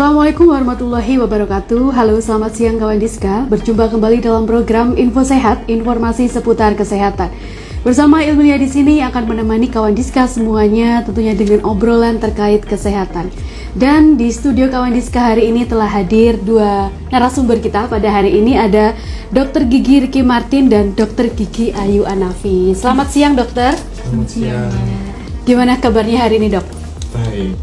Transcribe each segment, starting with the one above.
Assalamualaikum warahmatullahi wabarakatuh. Halo, selamat siang kawan Diska. Berjumpa kembali dalam program Info Sehat, informasi seputar kesehatan. Bersama Ilmunya di sini akan menemani kawan Diska semuanya tentunya dengan obrolan terkait kesehatan. Dan di studio kawan Diska hari ini telah hadir dua narasumber kita. Pada hari ini ada Dr. Gigi Ricky Martin dan Dr. Gigi Ayu Anafi. Selamat siang dokter. Selamat siang. Gimana kabarnya hari ini dok? Baik.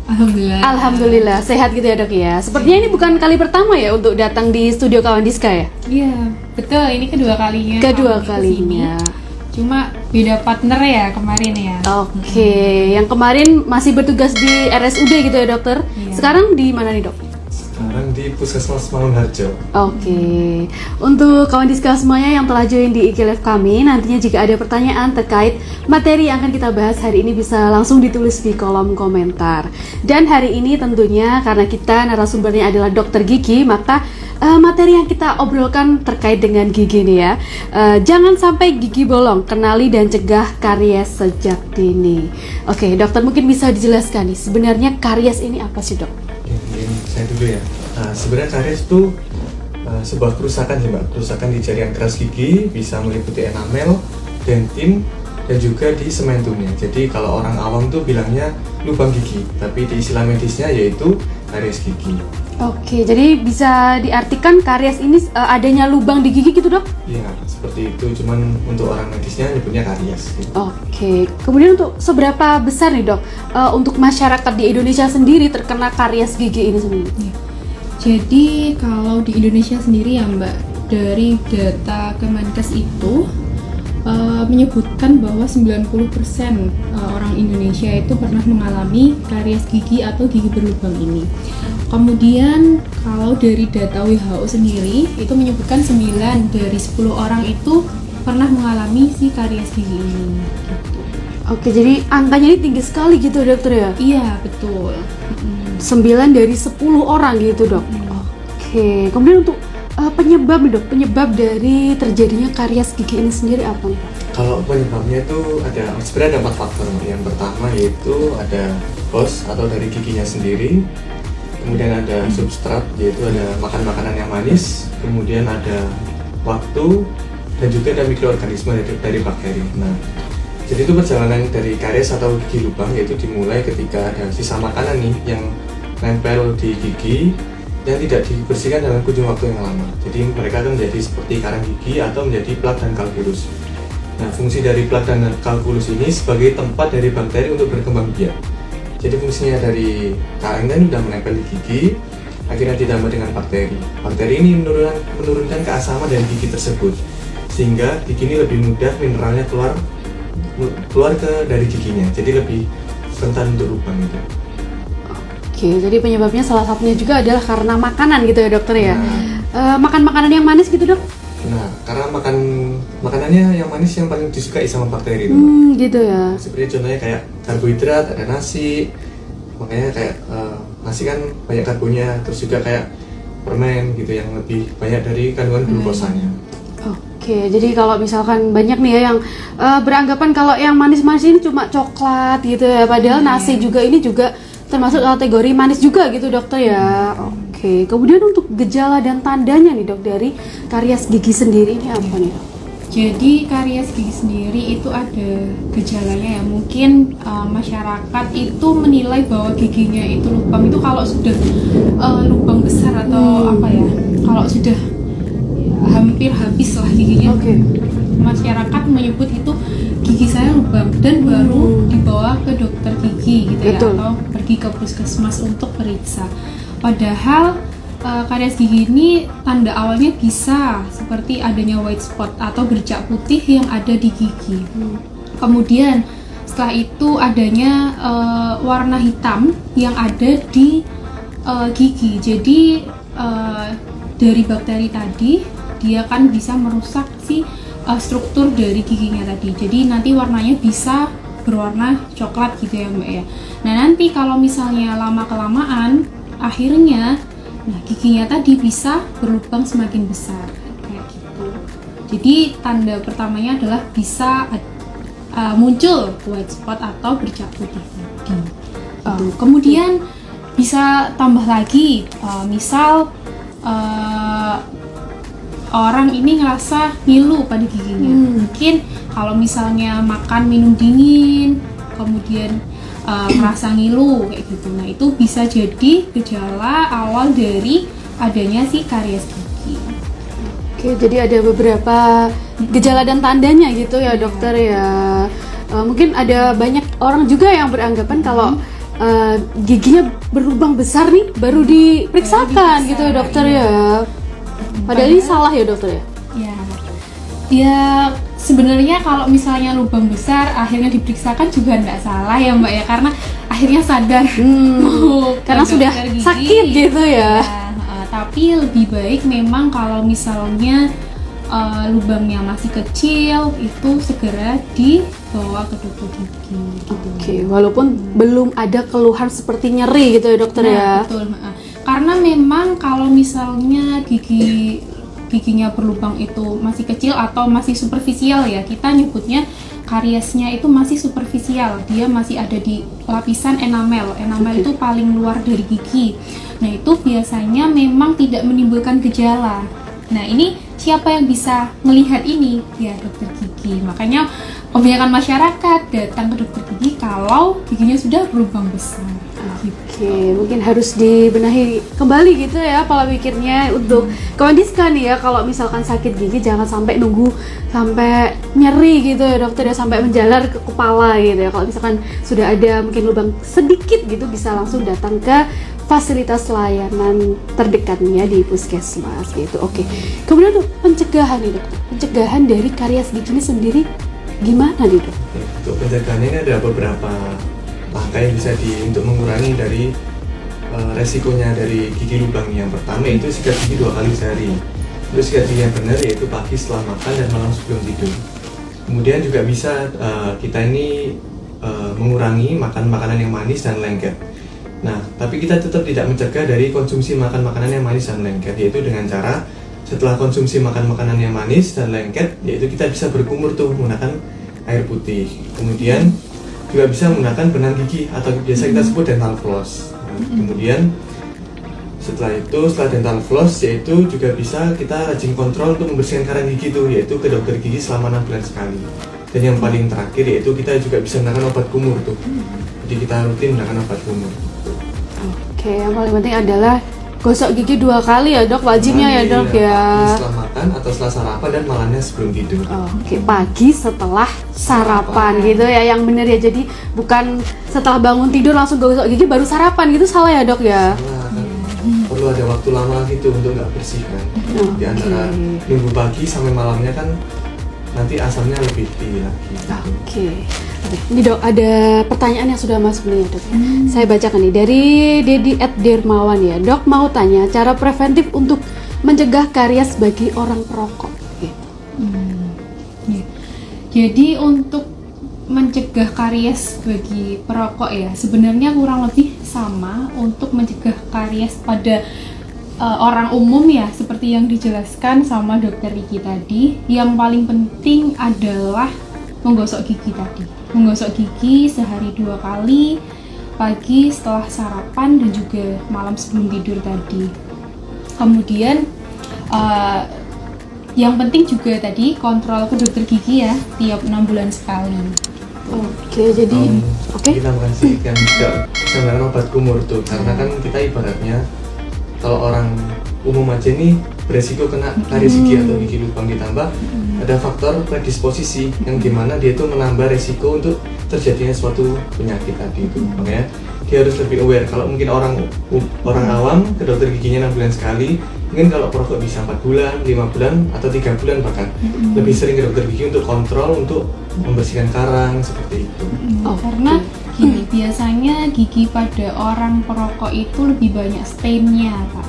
Alhamdulillah sehat gitu ya dok ya. Sepertinya ini bukan kali pertama ya untuk datang di studio kawan Diska ya? Iya betul, ini kedua kalinya. Kedua kalinya. Cuma beda partner ya kemarin ya. Oke, yang kemarin masih bertugas di RSUD gitu ya dokter. Iya. Sekarang di mana nih dok? Sekarang di Puskesmas Mangunharjo. Oke, untuk kawan Diska semuanya yang telah join di IG Live kami, nantinya jika ada pertanyaan terkait materi yang akan kita bahas hari ini bisa langsung ditulis di kolom komentar. Dan hari ini tentunya karena kita narasumbernya adalah Dokter Gigi, maka materi yang kita obrolkan terkait dengan gigi nih ya. Jangan sampai gigi bolong, kenali dan cegah karies sejak dini. Oke, dokter mungkin bisa dijelaskan nih, sebenarnya karies ini apa sih dok? Mungkin saya dulu ya. Nah, sebenarnya karies itu sebuah kerusakan sih mbak. Kerusakan di jaringan keras gigi bisa meliputi enamel, dentin, dan juga di sementumnya. Jadi kalau orang awam tuh bilangnya lubang gigi, tapi di istilah medisnya yaitu karies gigi. Oke, jadi bisa diartikan karies ini adanya lubang di gigi gitu dok? Iya, seperti itu. Cuman untuk orang medisnya nyebutnya karies. Gitu. Oke, kemudian untuk seberapa besar nih dok untuk masyarakat di Indonesia sendiri terkena karies gigi ini sendiri? Ya. Jadi kalau di Indonesia sendiri ya Mbak, dari data Kemenkes itu menyebutkan bahwa 90% orang Indonesia itu pernah mengalami karies gigi atau gigi berlubang ini. Kemudian kalau dari data WHO sendiri itu menyebutkan 9 dari 10 orang itu pernah mengalami si karies gigi ini gitu. Oke, jadi angkanya ini tinggi sekali gitu dokter ya? Iya, betul. 9 dari 10 orang gitu dok? Oke, kemudian untuk penyebab nih dok, penyebab dari terjadinya karies gigi ini sendiri apa nih dok? Kalau penyebabnya itu sebenarnya ada 4 faktor. Yang pertama yaitu ada host atau dari giginya sendiri, kemudian ada substrat yaitu ada makan makanan yang manis, kemudian ada waktu, dan juga ada mikroorganisme dari bakteri. Nah, jadi itu perjalanan dari karies atau gigi lubang yaitu dimulai ketika ada sisa makanan nih yang nempel di gigi yang tidak dibersihkan dalam kurun waktu yang lama. Jadi mereka akan menjadi seperti karang gigi atau menjadi plak dan kalkulus. Nah, fungsi dari plak dan kalkulus ini sebagai tempat dari bakteri untuk berkembang biak. Jadi fungsinya dari karang ini sudah menempel di gigi, akhirnya ditambah dengan bakteri. Bakteri ini menurunkan keasaman dari gigi tersebut, sehingga gigi ini lebih mudah mineralnya keluar dari giginya. Jadi lebih rentan untuk lubang itu. Oke, jadi penyebabnya salah satunya juga adalah karena makanan gitu ya dokter ya? Makan makanan yang manis gitu dok? Nah, karena makanannya yang manis yang paling disukai sama bakteri itu. Gitu ya. Seperti contohnya kayak karbohidrat, ada nasi. Makanya kayak nasi kan banyak karbonya, terus juga kayak permen gitu yang lebih banyak dari kandungan glukosanya. Oke, jadi kalau misalkan banyak nih ya yang beranggapan kalau yang manis-manis ini cuma coklat gitu ya, padahal nasi juga ini juga termasuk kategori manis juga gitu dokter ya. Oke, kemudian untuk gejala dan tandanya nih dok dari karies gigi sendiri ini apa nih dok? Jadi karies gigi sendiri itu ada gejalanya ya. Mungkin masyarakat itu menilai bahwa giginya itu lubang itu kalau sudah lubang besar atau apa ya, kalau sudah hampir habis lah giginya. Masyarakat menyebut itu gigi saya lubang dan baru dibawa ke dokter gigi gitu ya, atau pergi ke puskesmas untuk periksa. Padahal karies gigi ini tanda awalnya bisa seperti adanya white spot atau bercak putih yang ada di gigi. Kemudian setelah itu adanya warna hitam yang ada di gigi. Jadi dari bakteri tadi dia kan bisa merusak si struktur dari giginya tadi. Jadi nanti warnanya bisa berwarna coklat gitu ya mbak ya. Nah nanti kalau misalnya lama kelamaan akhirnya giginya tadi bisa berlubang semakin besar kayak gitu. Jadi tanda pertamanya adalah bisa muncul white spot atau bercak putih tadi. Kemudian bisa tambah lagi, misal orang ini ngerasa ngilu pada giginya. Mungkin kalau misalnya makan minum dingin, kemudian merasa ngilu kayak gitu. Nah, itu bisa jadi gejala awal dari adanya si karies gigi. Oke, jadi ada beberapa gejala dan tandanya gitu ya dokter ya. Mungkin ada banyak orang juga yang beranggapan kalau giginya berlubang besar nih baru diperiksakan gitu ya dokter ya. Padahal ini salah ya dokter ya? Ya sebenarnya kalau misalnya lubang besar akhirnya diperiksakan juga nggak salah ya Mbak ya, karena akhirnya sadar karena sudah gigi, sakit gitu ya. Tapi lebih baik memang kalau misalnya lubangnya masih kecil itu segera dibawa ke dokter gigi gitu. Oke, walaupun belum ada keluhan seperti nyeri gitu ya dokter ya. Betul. Karena memang kalau misalnya giginya berlubang itu masih kecil atau masih superficial ya, kita nyebutnya kariesnya itu masih superficial, dia masih ada di lapisan enamel. Enamel itu paling luar dari gigi. Nah, itu biasanya memang tidak menimbulkan gejala. Nah, ini siapa yang bisa melihat ini? Ya, dokter gigi. Makanya kebanyakan masyarakat datang ke dokter gigi kalau giginya sudah berlubang besar. Oke, mungkin harus dibenahi kembali gitu ya pola pikirnya untuk kondisikan ya. Kalau misalkan sakit gigi jangan sampai nunggu sampai nyeri gitu ya dokter ya, sampai menjalar ke kepala gitu ya. Kalau misalkan sudah ada mungkin lubang sedikit gitu bisa langsung datang ke fasilitas layanan terdekatnya di puskesmas gitu. Oke. Kemudian tuh pencegahan nih dokter. Pencegahan dari karies gigi ini sendiri gimana nih dok? Untuk pencegahannya ini ada beberapa langkah yang bisa untuk mengurangi dari resikonya dari gigi lubang. Yang pertama itu sikat gigi 2 kali sehari. Terus sikat gigi yang benar yaitu pagi setelah makan dan malam sebelum tidur. Kemudian juga bisa kita ini mengurangi makan makanan yang manis dan lengket. Nah, tapi kita tetap tidak mencegah dari konsumsi makan makanan yang manis dan lengket, yaitu dengan cara setelah konsumsi makan makanan yang manis dan lengket, yaitu kita bisa berkumur tuh menggunakan air putih. Kemudian juga bisa menggunakan benang gigi atau biasa kita sebut dental floss. Nah, kemudian setelah dental floss yaitu juga bisa kita rajin kontrol untuk membersihkan karang gigi tuh, yaitu ke dokter gigi selama 6 bulan sekali. Dan yang paling terakhir yaitu kita juga bisa menggunakan obat kumur tuh. Jadi kita rutin menggunakan obat kumur. Oke, yang paling penting adalah gosok gigi 2 kali ya dok, wajibnya ya dok ya. Setelah makan atau setelah sarapan dan malamnya sebelum tidur. Oke, pagi setelah sarapan gitu ya, yang benar ya. Jadi bukan setelah bangun tidur langsung gosok gigi baru sarapan gitu, salah ya dok ya? Salah, kan perlu ada waktu lama gitu untuk nggak bersih kan. Di antara minggu pagi sampai malamnya kan nanti asamnya lebih tinggi lagi. Oke. Ini dok, ada pertanyaan yang sudah masuk nih dok. Saya bacakan nih dari Dedi@Dermawan ya. Dok mau tanya cara preventif untuk mencegah karies bagi orang perokok. Ya. Jadi untuk mencegah karies bagi perokok ya, sebenarnya kurang lebih sama untuk mencegah karies pada orang umum ya, seperti yang dijelaskan sama dokter Riki tadi. Yang paling penting adalah menggosok gigi tadi. Menggosok gigi sehari 2 kali, pagi setelah sarapan dan juga malam sebelum tidur tadi. Kemudian yang penting juga tadi kontrol ke dokter gigi ya, tiap 6 bulan sekali. Oke, jadi kita bukan sih yang tidak bisa menggunakan obat kumur tuh, karena kan kita ibaratnya kalau orang umum aja nih beresiko kena karies gigi atau gigi lubang, ditambah ada faktor predisposisi yang dimana dia itu menambah resiko untuk terjadinya suatu penyakit tadi itu. Makanya dia harus lebih aware. Kalau mungkin orang awam ke dokter giginya 6 bulan sekali, mungkin kalau perokok bisa 4 bulan, 5 bulan atau 3 bulan bahkan lebih sering ke dokter gigi untuk kontrol, untuk membersihkan karang seperti itu. Karena gini, biasanya gigi pada orang perokok itu lebih banyak stainnya Pak.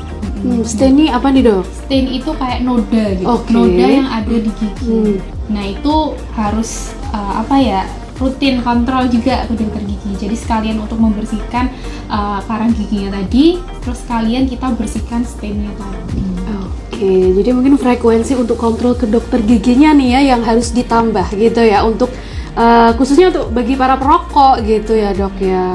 stain ini apa nih dok? Stain itu kayak noda gitu, noda yang ada di gigi. Nah itu harus rutin kontrol juga ke dokter gigi. Jadi sekalian untuk membersihkan karang giginya tadi, terus sekalian kita bersihkan stainnya tadi. Oke, jadi mungkin frekuensi untuk kontrol ke dokter giginya nih ya yang harus ditambah gitu ya, untuk khususnya untuk bagi para perokok gitu ya dok ya.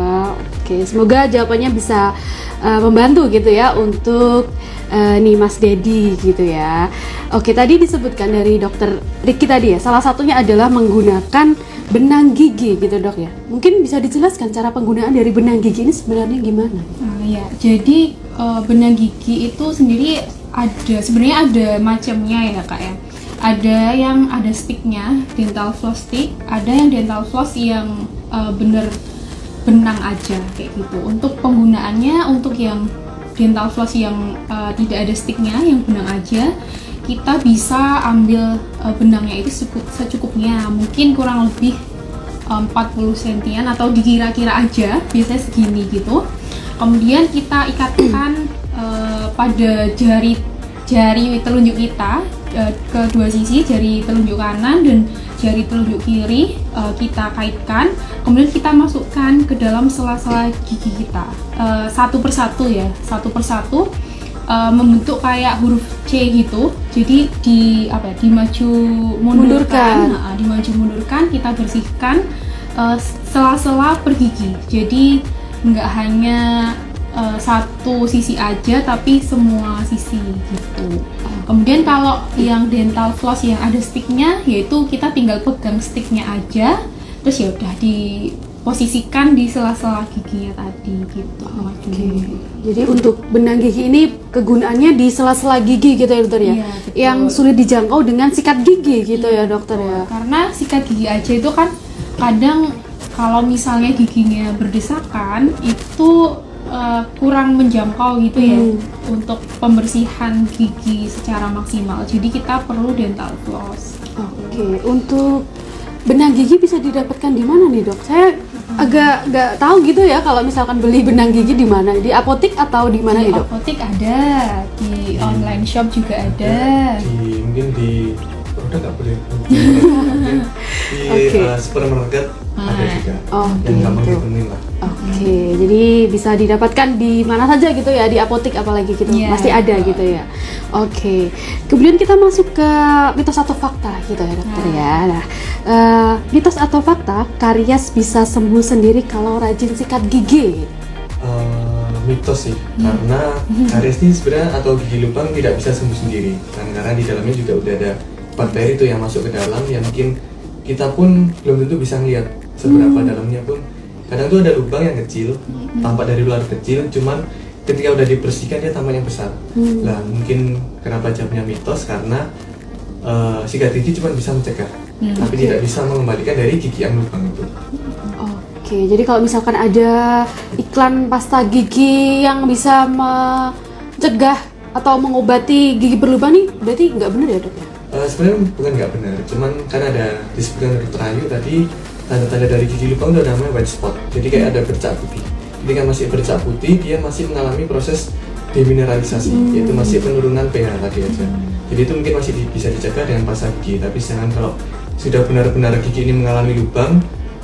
Oke, semoga jawabannya bisa membantu gitu ya untuk nih Mas Dedi gitu ya. Oke, tadi disebutkan dari dokter Ricky tadi ya, salah satunya adalah menggunakan benang gigi gitu dok ya. Mungkin bisa dijelaskan cara penggunaan dari benang gigi ini sebenarnya gimana? Ya, jadi benang gigi itu sendiri sebenarnya ada macamnya ya kak ya. Ada yang ada sticknya, dental floss stick, ada yang dental floss yang bener benang aja kayak gitu. Untuk penggunaannya, untuk yang dental floss yang tidak ada sticknya, yang benang aja, kita bisa ambil benangnya itu secukupnya, mungkin kurang lebih 40 sentian atau dikira-kira aja, biasanya segini gitu. Kemudian kita ikatkan pada jari telunjuk kita, kedua sisi, jari telunjuk kanan dan jari telunjuk kiri kita kaitkan, kemudian kita masukkan ke dalam sela-sela gigi kita satu persatu ya, membentuk kayak huruf C gitu. Jadi dimaju mundurkan. Dimaju mundurkan, kita bersihkan sela-sela per gigi. Jadi nggak hanya satu sisi aja, tapi semua sisi gitu. Kemudian kalau yang dental floss yang ada sticknya, yaitu kita tinggal pegang sticknya aja, terus ya udah diposisikan di sela-sela giginya tadi gitu. Jadi untuk benang gigi ini kegunaannya di sela-sela gigi gitu ya dokter ya? Iya, betul. Yang sulit dijangkau dengan sikat gigi gitu ya dokter ya? Karena sikat gigi aja itu kan kadang kalau misalnya giginya berdesakan itu kurang menjangkau gitu ya untuk pembersihan gigi secara maksimal. Jadi kita perlu dental floss. Oke, untuk benang gigi bisa didapatkan di mana nih dok? Saya agak nggak tahu gitu ya kalau misalkan beli benang gigi di mana? Di apotik atau di mana nih dok? Di apotik ada, di online shop juga ada. Mungkin di udah nggak boleh. Di supermarket ada juga. Yang gampang ditemuin lah. Oke, jadi bisa didapatkan di mana saja gitu ya, di apotik apalagi gitu, pasti ada gitu ya. Oke, kemudian kita masuk ke mitos atau fakta gitu ya dokter ya. Nah, mitos atau fakta, karies bisa sembuh sendiri kalau rajin sikat gigi? Mitos sih, karena karies ini sebenarnya atau gigi lubang tidak bisa sembuh sendiri, karena di dalamnya juga udah ada bakteri itu yang masuk ke dalam, yang mungkin kita pun belum tentu bisa ngeliat seberapa dalamnya pun. Kadang tuh ada lubang yang kecil, tampak dari luar kecil, cuman ketika udah dibersihkan dia tampaknya besar. Lah mungkin kenapa jawabnya mitos, karena sikat gigi cuma bisa mencegah, tapi tidak bisa mengembalikan dari gigi yang lubang itu. Oke, jadi kalau misalkan ada iklan pasta gigi yang bisa mencegah atau mengobati gigi berlubang nih, berarti nggak benar ya dok ya? Sebenarnya bukan nggak benar, cuman kan ada disebutkan dokter Ayu tadi, tanda-tanda dari gigi lubang itu namanya white spot. Jadi kayak ada bercak putih. Ketika masih bercak putih, dia masih mengalami proses demineralisasi, yaitu masih penurunan pH tadi aja. Jadi itu mungkin masih bisa dicegah dengan pasta gigi. Tapi sedangkan kalau sudah benar-benar gigi ini mengalami lubang,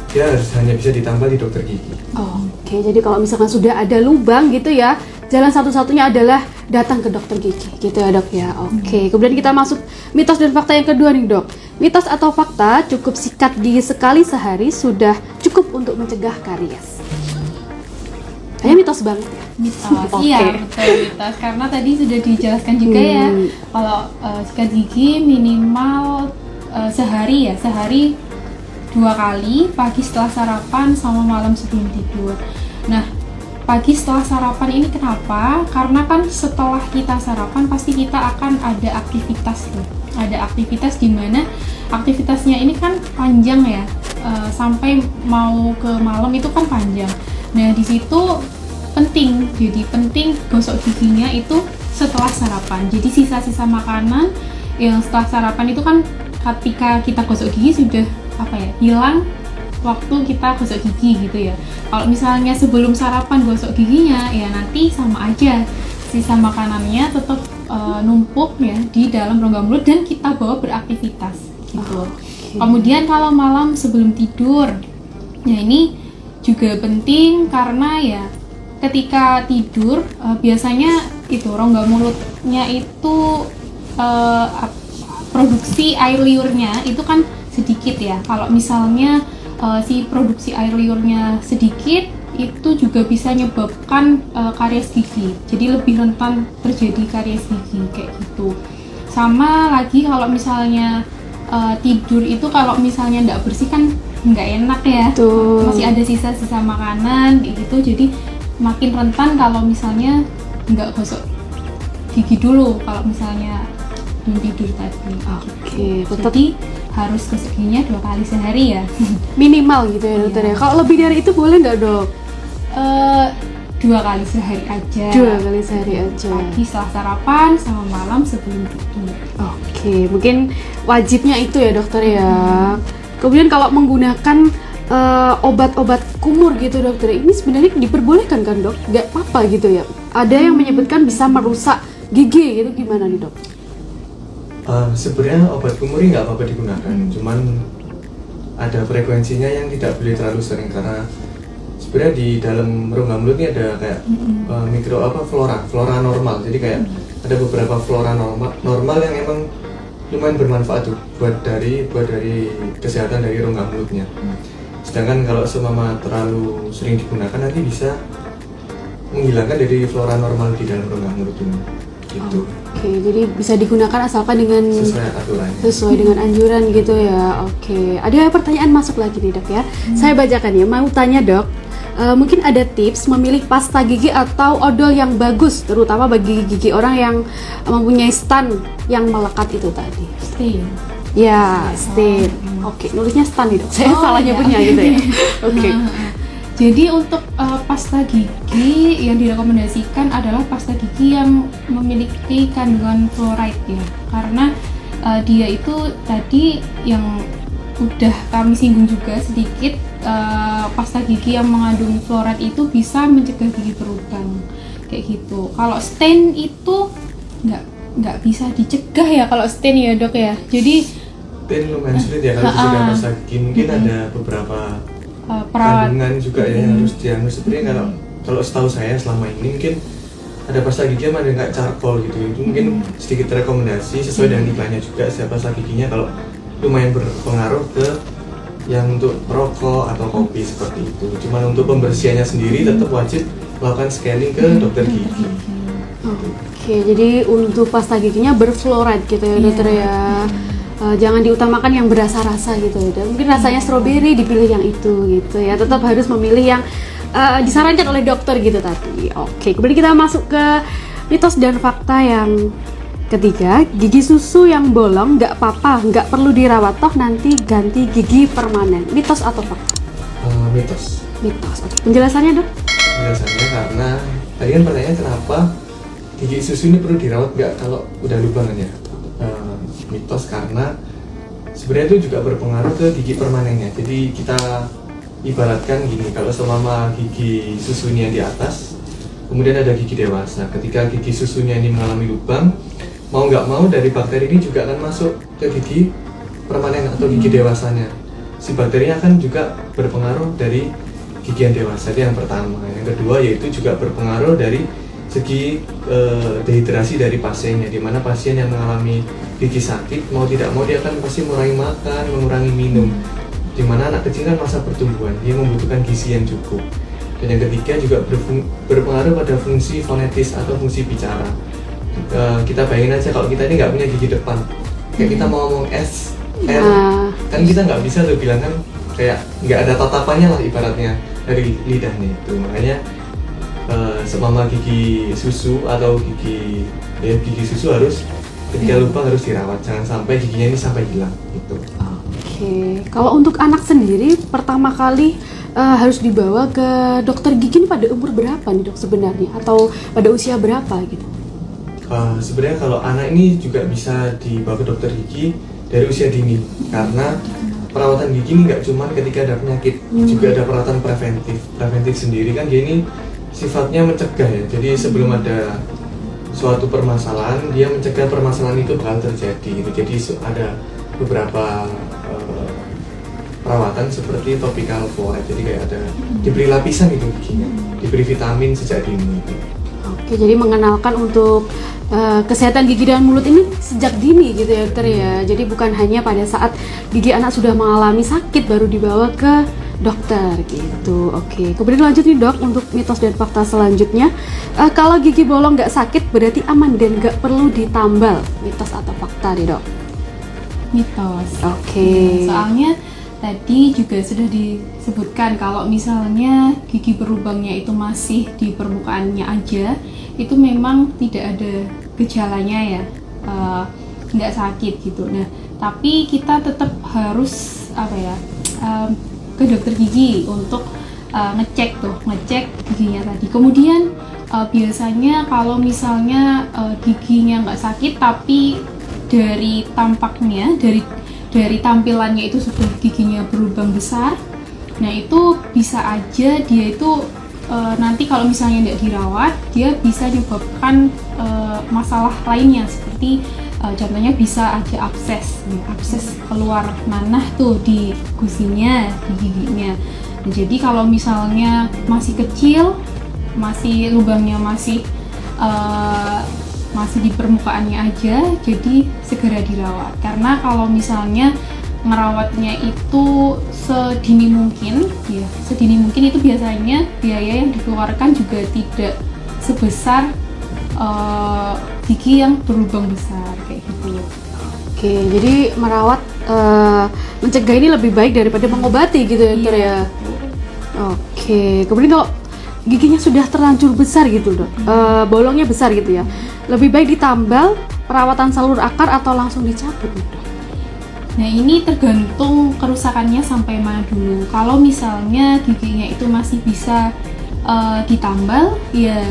dia harus hanya bisa ditambah di dokter gigi. Oke, jadi kalau misalkan sudah ada lubang gitu ya, jalan satu-satunya adalah datang ke dokter gigi gitu ya dok ya. Oke, kemudian kita masuk mitos dan fakta yang kedua nih dok. Mitos atau fakta, cukup sikat gigi sekali sehari sudah cukup untuk mencegah karies? Kayaknya mitos banget ya. Mitos, iya betul mitos. Karena tadi sudah dijelaskan juga ya, kalau sikat gigi minimal sehari 2 kali, pagi setelah sarapan sama malam sebelum tidur. Nah, pagi setelah sarapan ini kenapa? Karena kan setelah kita sarapan pasti kita akan ada aktivitas tuh. Ada aktivitas di mana aktivitasnya ini kan panjang ya, sampai mau ke malam itu kan panjang. Nah di situ penting, jadi penting gosok giginya itu setelah sarapan. Jadi sisa-sisa makanan yang setelah sarapan itu kan ketika kita gosok gigi sudah hilang waktu kita gosok gigi gitu ya. Kalau misalnya sebelum sarapan gosok giginya, ya nanti sama aja sisa makanannya tetap numpuk ya di dalam rongga mulut dan kita bawa beraktivitas gitu. Kemudian kalau malam sebelum tidur, ya ini juga penting karena ya ketika tidur biasanya itu rongga mulutnya itu produksi air liurnya itu kan sedikit ya. Kalau misalnya si produksi air liurnya sedikit, itu juga bisa menyebabkan karies gigi. Jadi lebih rentan terjadi karies gigi kayak gitu. Sama lagi kalau misalnya tidur itu kalau misalnya nggak bersih kan nggak enak ya. Tuh. Masih ada sisa-sisa makanan kayak gitu. Jadi makin rentan kalau misalnya nggak gosok gigi dulu kalau misalnya belum tidur tadi. Oke, tetap Jadi harus gosok giginya 2 kali sehari ya. minimal gitu ya dokter ya. Kalau lebih dari itu boleh nggak dok? 2 kali sehari aja. 2 kali sehari aja. Pagi setelah sarapan sama malam sebelum tidur. Oke, mungkin wajibnya itu ya dokter ya. Kemudian kalau menggunakan obat-obat kumur gitu dokter, ini sebenarnya diperbolehkan kan dok? Nggak apa-apa gitu ya? Ada yang menyebutkan bisa merusak gigi gitu, gimana nih dok? Sebenarnya obat kumur ini nggak apa-apa digunakan, cuman ada frekuensinya yang tidak boleh terlalu sering karena sebenarnya di dalam rongga mulut ini ada kayak flora normal. Jadi kayak ada beberapa flora normal yang emang lumayan bermanfaat tuh buat dari kesehatan dari rongga mulutnya. Sedangkan kalau seumpama terlalu sering digunakan nanti bisa menghilangkan dari flora normal di dalam rongga mulut ini. Gitu. Oke, jadi bisa digunakan asalkan dengan Sesuai aturannya. sesuai dengan anjuran gitu ya. Oke, ada pertanyaan masuk lagi nih dok ya. Saya bacakan ya. Mau tanya dok, mungkin ada tips memilih pasta gigi atau odol yang bagus, terutama bagi gigi orang yang mempunyai stan yang melekat itu tadi. Stay. Ya, stain. Oke, nulisnya stan nih dok. Saya salah iya. nyebutnya gitu ya. Oke. Jadi untuk pasta gigi yang direkomendasikan adalah pasta gigi yang memiliki kandungan fluoride ya, karena dia itu tadi yang udah kami singgung juga sedikit, pasta gigi yang mengandung fluoride itu bisa mencegah gigi berlubang kayak gitu. Kalau stain itu nggak bisa dicegah ya kalau stain ya dok ya. Jadi Stain lumayan sulit ya kalau sudah pasta gigi, mungkin ada beberapa kandungan juga ya yang harus dianu. Sebenarnya kalau setahu saya selama ini mungkin ada pasta gigi yang ada nggak charcoal gitu, itu mungkin sedikit rekomendasi sesuai dengan iklannya juga siapa pasta giginya kalau lumayan berpengaruh ke yang untuk rokok atau kopi seperti itu. Cuman untuk pembersihannya sendiri tetap wajib melakukan scanning ke dokter gigi. Oke, jadi untuk pasta giginya berfluoride gitu ya dokter ya. Jangan diutamakan yang berasa-rasa gitu ya. Mungkin rasanya stroberi dipilih yang itu gitu ya. Tetap harus memilih yang disarankan oleh dokter gitu tadi. Oke, kemudian kita masuk ke mitos dan fakta yang ketiga. Gigi susu yang bolong nggak apa-apa, nggak perlu dirawat, toh nanti ganti gigi permanen. Mitos atau fakta? Mitos. Mitos. Oke, penjelasannya dok? Penjelasannya karena tadi kan pertanyaannya kenapa gigi susu ini perlu dirawat nggak kalau udah lubang kan ya? Mitos karena sebenarnya itu juga berpengaruh ke gigi permanennya. Jadi kita ibaratkan gini, kalau selama gigi susunya di atas, kemudian ada gigi dewasa. Ketika gigi susunya ini mengalami lubang, mau nggak mau dari bakteri ini juga akan masuk ke gigi permanen atau gigi dewasanya. Si bakterinya akan juga berpengaruh dari gigi yang dewasa. Itu yang pertama. Yang kedua yaitu juga berpengaruh dari segi dehidrasi dari pasiennya, di mana pasien yang mengalami gigi sakit mau tidak mau dia akan pasti mengurangi makan, mengurangi minum, di mana anak kecil kan masa pertumbuhan, dia membutuhkan gizi yang cukup. Dan yang ketiga juga berpengaruh pada fungsi fonetis atau fungsi bicara. Kita bayangin aja kalau kita ini nggak punya gigi depan, kayak kita mau ngomong S, R, kan kita nggak bisa tuh bilang kan, kayak nggak ada tatapannya lah ibaratnya dari lidahnya itu. Makanya seumpama gigi susu atau gigi susu harus ketika lubang harus dirawat, jangan sampai giginya ini sampai hilang gitu. Oke, kalau untuk anak sendiri pertama kali harus dibawa ke dokter gigi ini pada umur berapa nih dok sebenarnya, atau pada usia berapa gitu? Sebenarnya kalau anak ini juga bisa dibawa ke dokter gigi dari usia dini, karena perawatan gigi ini nggak cuma ketika ada penyakit, juga ada perawatan preventif sendiri kan. Dia ini sifatnya mencegah ya, jadi sebelum ada suatu permasalahan dia mencegah permasalahan itu bakal terjadi gitu. Jadi ada beberapa perawatan seperti topical fluoride, jadi kayak ada diberi lapisan gitu giginya, diberi vitamin sejak dini gitu. Oke, jadi mengenalkan untuk kesehatan gigi dan mulut ini sejak dini gitu ya dokter ya. Jadi bukan hanya pada saat gigi anak sudah mengalami sakit baru dibawa ke dokter gitu. Oke, kemudian lanjut nih dok, untuk mitos dan fakta selanjutnya. Kalau gigi bolong nggak sakit berarti aman dan nggak perlu ditambal. Mitos atau fakta nih dok? Mitos. Oke. Soalnya tadi juga sudah disebutkan kalau misalnya gigi berlubangnya itu masih di permukaannya aja, itu memang tidak ada gejalanya ya, nggak sakit gitu. Nah, tapi kita tetap harus ke dokter gigi untuk ngecek giginya tadi. Kemudian biasanya kalau misalnya giginya nggak sakit tapi dari tampaknya, dari tampilannya itu sudah giginya berlubang besar, nah itu bisa aja dia itu nanti kalau misalnya tidak dirawat, dia bisa menyebabkan masalah lainnya seperti contohnya bisa aja abses keluar nanah tuh di gusinya, di giginya. Nah, jadi kalau misalnya masih kecil, lubangnya masih di permukaannya aja, jadi segera dirawat. Karena kalau misalnya merawatnya itu sedini mungkin itu biasanya biaya yang dikeluarkan juga tidak sebesar gigi yang berlubang besar kayak gitu. Oke, jadi merawat, mencegah ini lebih baik daripada mengobati gitu ya dokter ya. Oke, kemudian kalau giginya sudah terlanjur besar gitu dok, bolongnya besar gitu ya, lebih baik ditambal, perawatan salur akar atau langsung dicabut nih dok? Nah, ini tergantung kerusakannya sampai mana dulu. Kalau misalnya giginya itu masih bisa ditambal, ya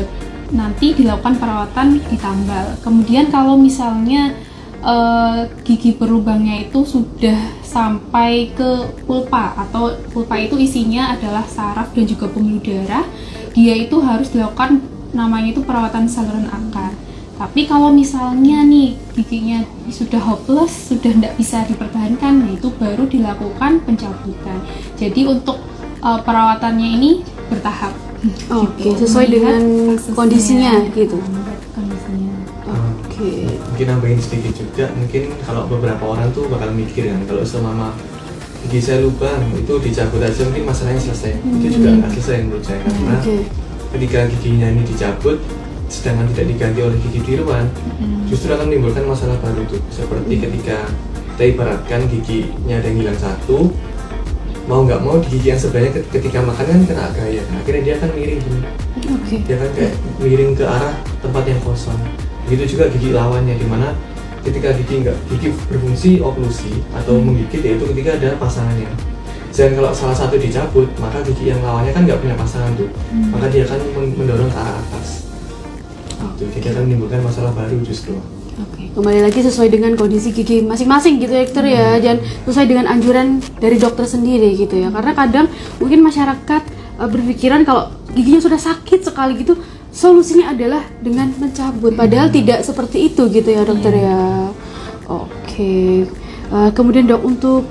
nanti dilakukan perawatan ditambal. Kemudian kalau misalnya gigi berlubangnya itu sudah sampai ke pulpa, atau pulpa itu isinya adalah saraf dan juga pembuluh darah, dia itu harus dilakukan namanya itu perawatan saluran akar. Tapi kalau misalnya nih giginya sudah hopeless, sudah tidak bisa dipertahankan, nah itu baru dilakukan pencabutan. Jadi untuk perawatannya ini bertahap. Oke, sesuai dengan kondisinya gitu. Kondisinya. Oke. Mungkin nambahin sedikit juga, mungkin kalau beberapa orang tuh bakal mikir kan, kalau semama gigi saya lubang itu dicabut aja mungkin masalahnya selesai. Itu juga nggak selesai menurut saya, karena ketika giginya ini dicabut sedangkan tidak diganti oleh gigi tiruan, justru akan menimbulkan masalah baru tuh. Seperti ketika kita ibaratkan giginya ada yang hilang satu, mau nggak mau di gigi yang sebelahnya ketika makan kan kena gaya, akhirnya dia akan miring gini. Dia kan kayak miring ke arah tempat yang kosong. Begitu juga gigi lawannya, dimana ketika gigi berfungsi oklusi atau menggigit, yaitu ketika ada pasangannya. Dan kalau salah satu dicabut, maka gigi yang lawannya kan nggak punya pasangan tuh, maka dia akan mendorong ke arah atas. Jadi akan menimbulkan masalah baru justru. Oke, kembali lagi sesuai dengan kondisi gigi masing-masing gitu ya dokter ya, dan sesuai dengan anjuran dari dokter sendiri gitu ya. Karena kadang mungkin masyarakat berpikiran kalau giginya sudah sakit sekali gitu, solusinya adalah dengan mencabut, padahal tidak seperti itu gitu ya dokter ya. Oke, kemudian dok, untuk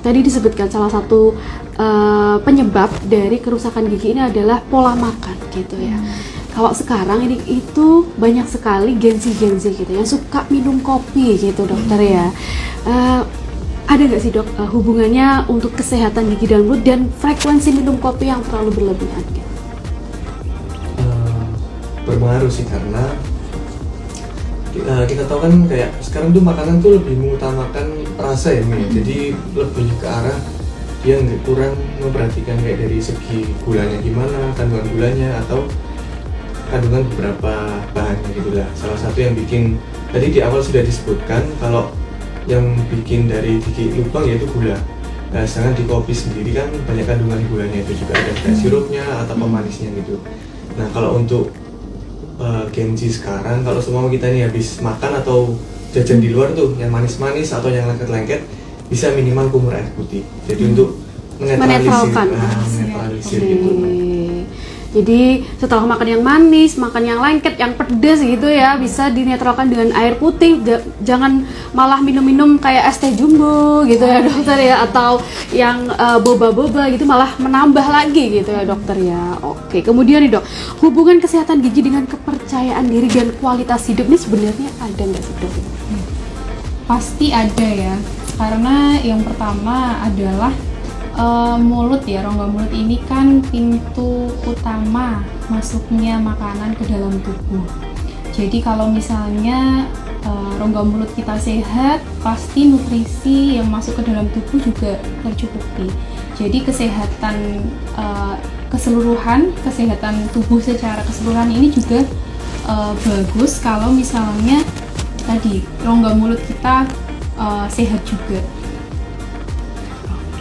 tadi disebutkan salah satu penyebab dari kerusakan gigi ini adalah pola makan gitu ya. Kalau sekarang ini itu banyak sekali Gen-Z gitu yang suka minum kopi gitu dokter ya. Ada nggak sih dok hubungannya untuk kesehatan gigi dan mulut dan frekuensi minum kopi yang terlalu berlebihan? Gitu? Berpengaruh sih, karena kita tahu kan kayak sekarang tuh makanan tuh lebih mengutamakan rasa ya, jadi lebih ke arah dia nggak kurang memperhatikan kayak dari segi gulanya gimana, kandungan gulanya atau kandungan beberapa bahannya gitu lah. Salah satu yang bikin tadi di awal sudah disebutkan kalau yang bikin dari gigi lubang yaitu gula. Nah, sedangkan di kopi sendiri kan banyak kandungan gulanya, itu juga ada kayak sirupnya atau pemanisnya gitu. Nah, kalau untuk Gen Z sekarang, kalau semua kita ini habis makan atau jajan di luar tuh yang manis-manis atau yang lengket-lengket, bisa minimal kumur air putih. Jadi untuk menetralisir gitu. Jadi setelah makan yang manis, makan yang lengket, yang pedas gitu ya, bisa dinetralkan dengan air putih. Jangan malah minum-minum kayak es teh jumbo gitu ya dokter ya, atau yang boba-boba gitu malah menambah lagi gitu ya dokter ya. Oke, kemudian nih dok, hubungan kesehatan gigi dengan kepercayaan diri dan kualitas hidup ini sebenarnya ada nggak sih dok? Pasti ada ya, karena yang pertama adalah Mulut ya, rongga mulut ini kan pintu utama masuknya makanan ke dalam tubuh. Jadi kalau misalnya rongga mulut kita sehat, pasti nutrisi yang masuk ke dalam tubuh juga tercukupi. Jadi kesehatan kesehatan tubuh secara keseluruhan ini juga bagus kalau misalnya tadi rongga mulut kita sehat juga.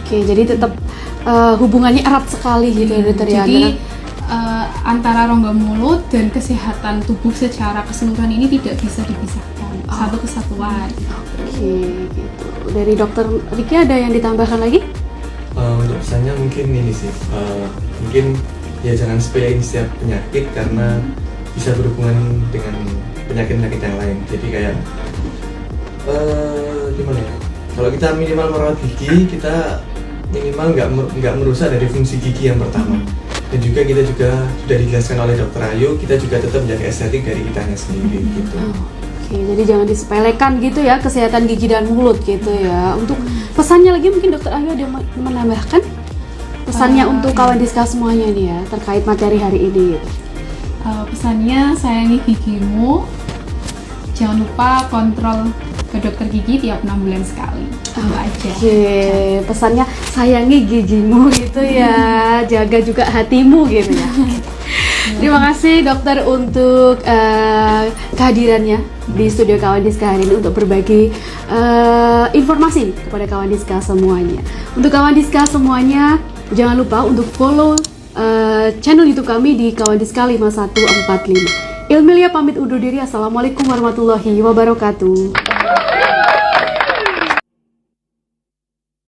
Oke, jadi tetap hubungannya erat sekali gitu ya dokter ya. Jadi antara rongga mulut dan kesehatan tubuh secara keseluruhan ini tidak bisa dipisahkan, satu kesatuan. Oke, gitu. Dari dokter Riki ada yang ditambahkan lagi? Untuk pesannya mungkin ini sih, mungkin ya jangan sepelein setiap penyakit karena bisa berhubungan dengan penyakit-penyakit yang lain. Jadi kayak gimana ya? Kalau kita minimal merawat gigi, kita minimal nggak merusak dari fungsi gigi yang pertama. Dan juga kita juga sudah dijelaskan oleh Dokter Ayu, kita juga tetap menjaga estetik dari kitanya sendiri gitu. Oke, jadi jangan disepelekan gitu ya kesehatan gigi dan mulut gitu ya. Untuk pesannya lagi mungkin Dokter Ayu ada yang menambahkan pesannya untuk kawan Diska semuanya nih ya terkait materi hari ini gitu. Pesannya sayangi gigimu, jangan lupa kontrol ke dokter gigi tiap 6 bulan sekali. Itu aja. Oke, pesannya sayangi gigimu gitu ya, jaga juga hatimu gitu ya. Terima kasih dokter untuk kehadirannya di studio Kawan Diska hari ini untuk berbagi informasi kepada Kawan Diska semuanya. Untuk Kawan Diska semuanya, jangan lupa untuk follow channel YouTube kami di Kawan Diska 5145. Ilmilia pamit undur diri. Assalamualaikum warahmatullahi wabarakatuh.